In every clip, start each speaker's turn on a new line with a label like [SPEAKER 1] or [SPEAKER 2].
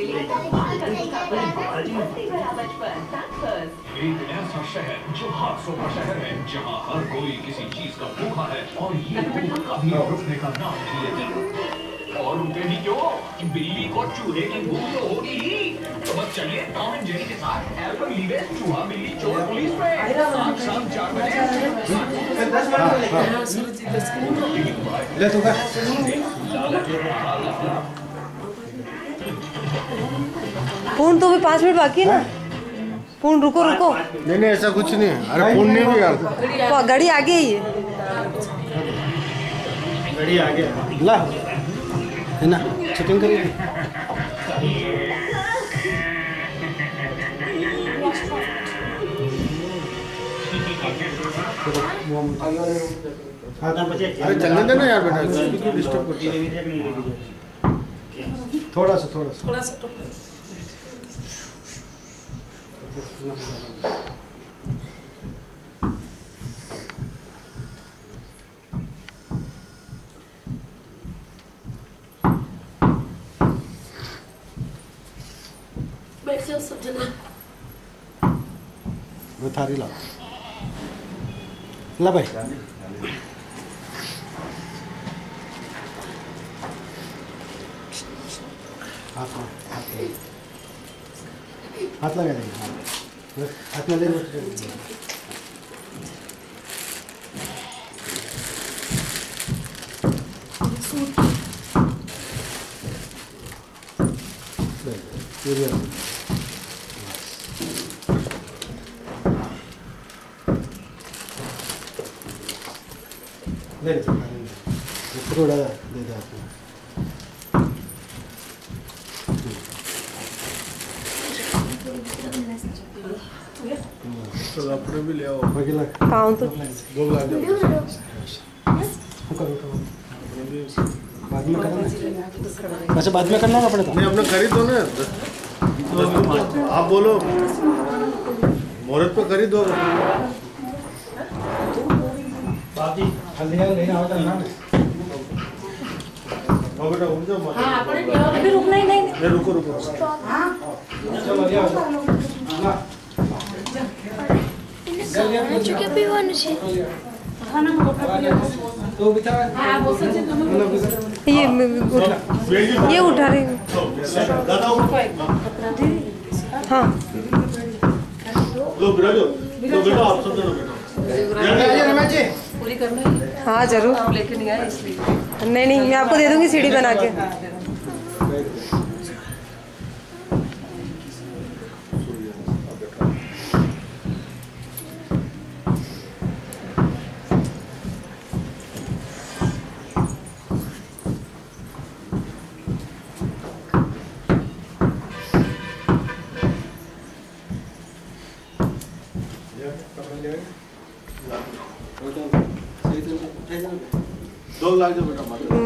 [SPEAKER 1] एक ऐसा शहर जो हादसों का शहर है, जहाँ हर कोई किसी चीज का भूखा है और ये भूख कभी रुकने का नाम नहीं लेती। और रुकेगी क्यों? बिल्ली को चूहे की भूख तो होगी ही। तो बस चलिए टॉम एंड जेरी के साथ एल्पेनलीबे चूहा बिल्ली चोर पुलिस पे आज शाम 4 बजे।
[SPEAKER 2] ले तो
[SPEAKER 3] पूर्ण तो भी 5 मिनट बाकी है ना। पूर्ण रुको रुको।
[SPEAKER 2] नहीं नहीं ऐसा कुछ नहीं है। अरे पूर्ण नहीं भी यार,
[SPEAKER 3] गाड़ी आगे ही है।
[SPEAKER 2] गाड़ी आगे ला है ना, शूटिंग करेगी। अरे चलने देना यार बेटा, डिस्टर्ब करती है। थोड़ा सा वो थारी ला भाई। हाथ लगा देंगे, हाथ में ले लो। थोड़ा दे दो आपको। तो अपने भी ले आओ।
[SPEAKER 3] पाँव तो
[SPEAKER 2] 2 लाख बाद में करना। अच्छा बाद में करना अपने तो नहीं, अपने खरीद दो ना। आप बोलो मुहूर्त पे खरीद दो। हल्दिया लेना होता है ना। हो बेटा उठ जाओ। हां अभी रुकना ही नहीं। रुको चलो आ जाओ।
[SPEAKER 4] चुके भी वन छे खाना
[SPEAKER 2] तो बेटा
[SPEAKER 3] ये उठा रही हूँ। हाँ
[SPEAKER 2] लो बेटा आप सब बेटा
[SPEAKER 3] पूरी करना है। हाँ जरूर लेके नहीं आए इसलिए। नहीं मैं आपको दे दूंगी सीढ़ी बना के।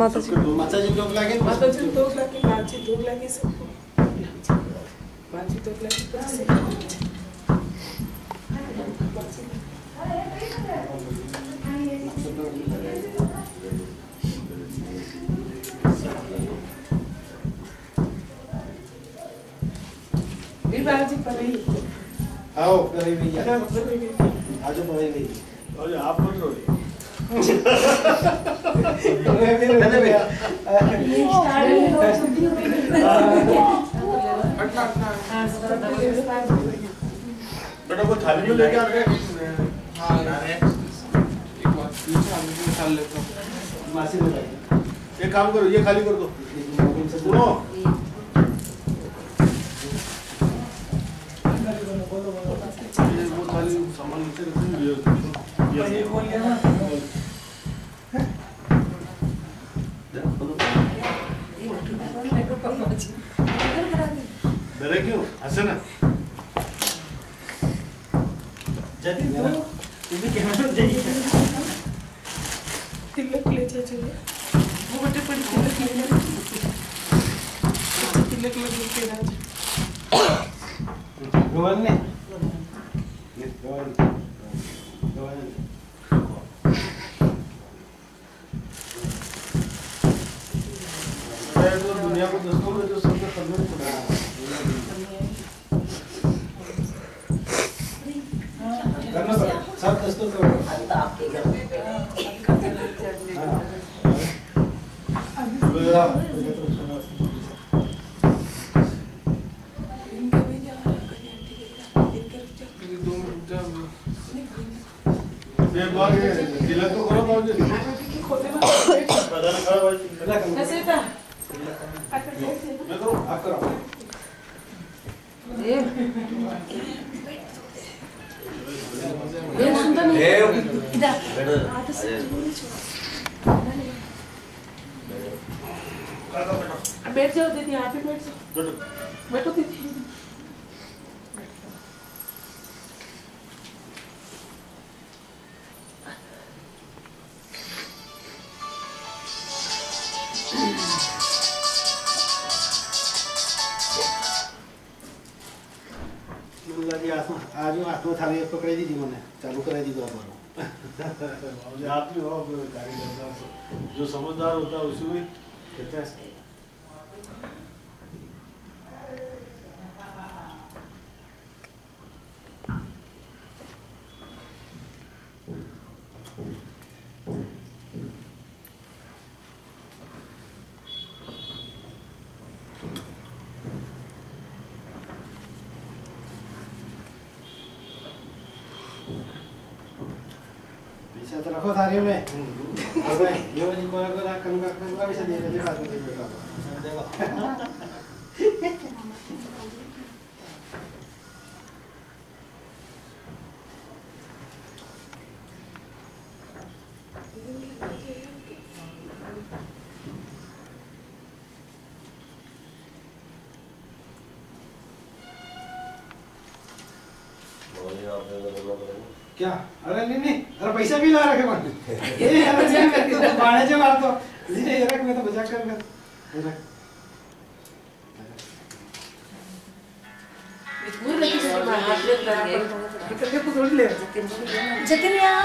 [SPEAKER 2] माता जी 2 लाख आओ पढ़ाई भैया आज पढ़ाई भैया आप बोल रहे हो। बेटा वो थाली में लेके आ गए। एक काम करो, ये खाली कर दो। सुनो वो थाली सामान नीचे डरे क्यों? हंसे ना।
[SPEAKER 5] तिलक ले चलिए वो बटे पर तिलक लगे के राज
[SPEAKER 2] गोवन ने दुनिया को दोस्तों में जो सबसे खतरनाक तिलक तो करो बाबूजी। मैं करूँ आप करो।
[SPEAKER 5] बैठ जाओ दीदी, आप ही बैठ जाओ। बैठो दीदी।
[SPEAKER 2] आज आठवां थाली पकड़ाई दी मैंने चालू कराई दी आप भी हो कारीगर, जो समझदार होता है उसी में कहते हैं। पीछे तो रखो थाली में। अरे ये वाली को कंगा भी से दे दे बात में देखो। क्या? अरे नहीं, अरे पैसा भी ला रखे मन। ये अरे मजाक करके तो बाणे से मार दो। ये रख, मैं तो मजाक कर रहा।
[SPEAKER 5] इतना लगी से बाहर हाथ ले करके करके पकड़ ले।
[SPEAKER 4] जतिन यार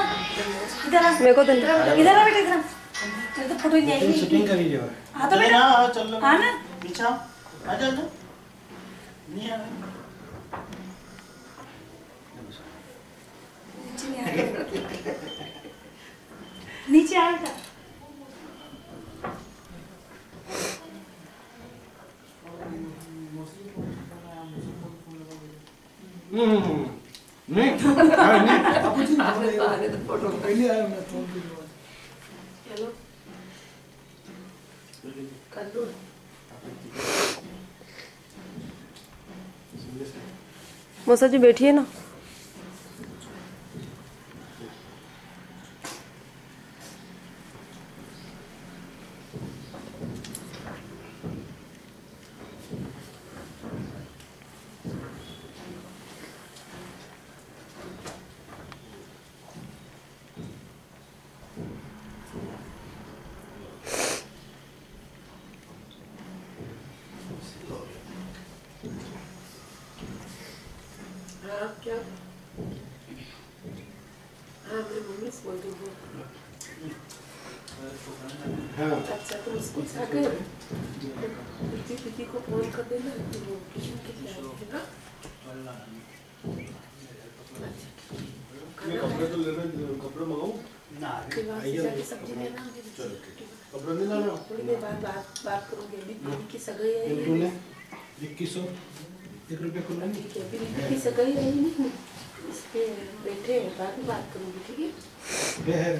[SPEAKER 4] इधर आ,
[SPEAKER 3] मेरे को तो
[SPEAKER 4] इधर आ बेटा, इधर आ। तेरे तो फोटो नहीं आएगी।
[SPEAKER 2] शूटिंग करी जो।
[SPEAKER 4] हाँ तो बेटा
[SPEAKER 6] हाँ चल लो।
[SPEAKER 4] हाँ ना,
[SPEAKER 6] पीछे आ चल जा। नहीं आ
[SPEAKER 4] नीचे आ बेटा।
[SPEAKER 2] नहीं
[SPEAKER 5] फोटो पहले आया मैं फोन पे। हेलो कर दो।
[SPEAKER 3] मौसा जी बैठिए ना।
[SPEAKER 5] क्या? हाँ मेरी मम्मी से बोल रही हूँ।
[SPEAKER 2] हाँ।
[SPEAKER 5] अच्छा तुम स्कूल से आकर दीदी को फोन कर देना कि वो ट्यूशन के लिए आएगी ना।
[SPEAKER 2] ये कपड़े तो लेने, कपड़े मंगाऊं?
[SPEAKER 6] ना
[SPEAKER 5] जाके सब्जी लेना।
[SPEAKER 2] चलो कपड़े नहीं लाना।
[SPEAKER 5] थोड़ी देर बाद बात करूँगी। दीदी की सगाई है।
[SPEAKER 2] तूने 2100 1 रुपया को नहीं।
[SPEAKER 5] ठीक है, दीदी की सगाई है नहीं। इसके बैठे बाद में बात करूँगी, ठीक है?
[SPEAKER 2] ये है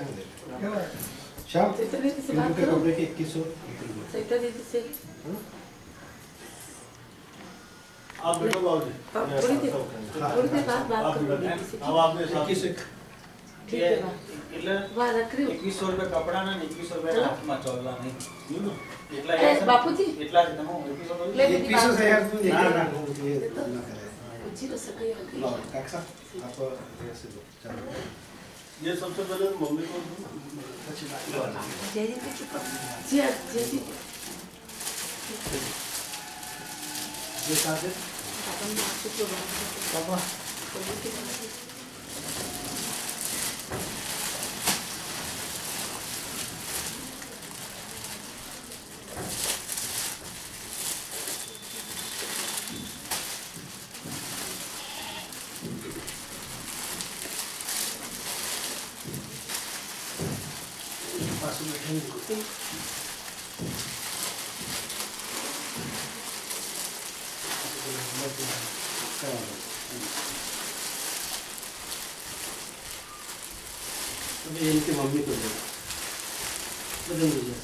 [SPEAKER 2] शाम
[SPEAKER 5] सैटा दीदी से बात करो।
[SPEAKER 2] कपड़े के 2100।
[SPEAKER 5] सैटा दीदी से
[SPEAKER 2] आप बैठो बाबूजी।
[SPEAKER 5] थोड़ी देर बाद बात करूँगी दीदी से।
[SPEAKER 2] अब आपने 2100
[SPEAKER 5] ठीक है वाह रख रही हूँ।
[SPEAKER 6] 2100 रुपये कपड़ा ना 2100 रुपये हाथ में चोला नहीं એટલા
[SPEAKER 5] बापूजी
[SPEAKER 6] એટલા જ તમે 2100
[SPEAKER 5] ले
[SPEAKER 2] 2100 से यार तू
[SPEAKER 6] ना, ना।
[SPEAKER 2] ये ना करे।
[SPEAKER 5] जी तो सगाई हो गई।
[SPEAKER 2] लो टैक्स आप ऐसे दो चलो। ये सबसे पहले मम्मी को अच्छी बात
[SPEAKER 5] जय जी को चुप जय जी
[SPEAKER 2] ये साथ है
[SPEAKER 5] पापा ने आपसे जो बात
[SPEAKER 2] पापा
[SPEAKER 5] की
[SPEAKER 2] पास में बैठेंगे। अभी इनकी मम्मी को दे बदल दीजिए।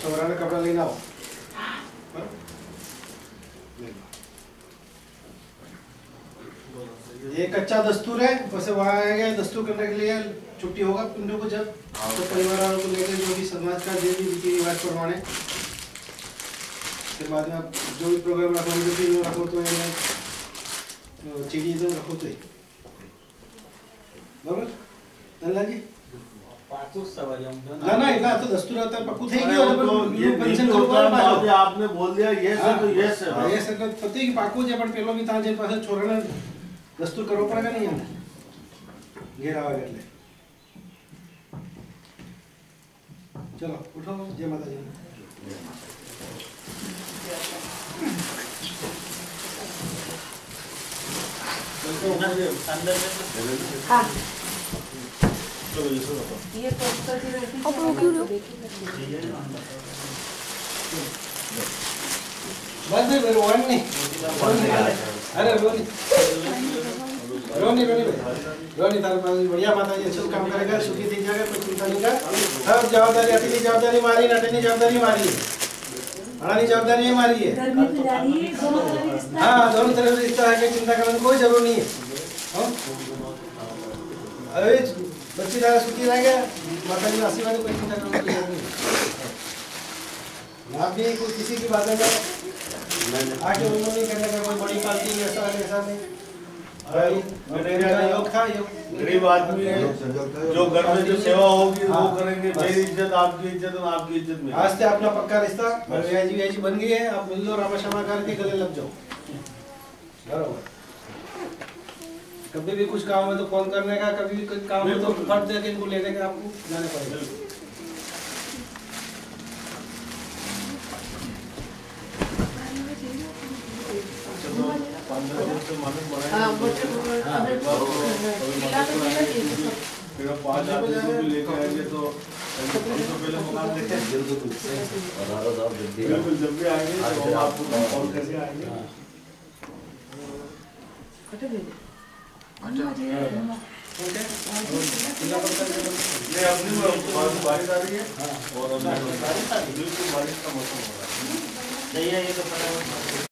[SPEAKER 2] छोरा ने कपड़ा लेना हो ये कच्चा दस्तूर है, वैसे वहाँ आएगा दस्तूर करने के लिए छुट्टी होगा पिंडों को जब तो परिवार वालों को लेकर जो भी समाज का जो भी रीति रिवाज प्रमाणे फिर बाद में आप जो भी प्रोग्राम रखो जो भी रखो तो चीज़ तो रखो तो बराबर नल्ला जी ना ना इतना तो दस्तूर होता है पक्कू थे कि ये पेंशन को
[SPEAKER 7] आपने बोल दिया ये से तो ये से
[SPEAKER 2] ये से तो पता है कि पाको जे पण पेलो भी ता जे पासे छोराने दस्तूर करવો પડે કે નહીં આને ઘેરાવા એટલે ચલો ઉઠો જય માતાજી
[SPEAKER 7] अंदर
[SPEAKER 5] हाँ
[SPEAKER 7] तो ये सुनो
[SPEAKER 5] ये पोस्टर की रहती
[SPEAKER 4] अब वो क्यों लो?
[SPEAKER 2] बंद है मेरे वन नहीं अरे रोनी रोनी रोनी रोनी तार बढ़िया माताजी अच्छा काम करेगा सुखी थी जाएगा कोई चिंता नहीं कर सब जवाबदारी अपनी जवाबदारी मारी नटनी जवाबदारी मारी है हमारी जवाबदारी है मारी है
[SPEAKER 5] गर्मी तो जा रही है दोनों तरफ रिश्ता
[SPEAKER 2] हाँ दोनों तरफ रिश्ता है कि चिंता करने की कोई जरूरत नहीं है अरे बच्ची दादा सुखी रहेगा माताजी का आशीर्वाद कोई चिंता करने की जरूरत नहीं आप भी कोई किसी की बातें में आगे उन्होंने नहीं करने का कोई बड़ी पार्टी ऐसा नहीं योग था
[SPEAKER 7] गरीब आदमी है जो घर में जो सेवा होगी वो करेंगे। मेरी इज्जत आपकी इज्जत और आपकी इज्जत में
[SPEAKER 2] आज से अपना पक्का रिश्ता जी बन गई है। आप मिल लो रामा क्षमा करके गले लग जाओ बराबर। कभी भी कुछ काम है तो फोन करने का, कभी भी कुछ काम है तो फट देके इनको लेने का आपको जाने पड़ेगा।
[SPEAKER 5] हाँ बच्चे को
[SPEAKER 7] फिर 5 आदमी लेकर आएंगे तो पहले मुकाम देखें बिल्कुल जब भी आएंगे तो हम आपको कॉल करके आएंगे। ये अपनी बारिश आ रही है और बिल्कुल बारिश का मौसम हो रहा है।
[SPEAKER 6] नहीं है ये तो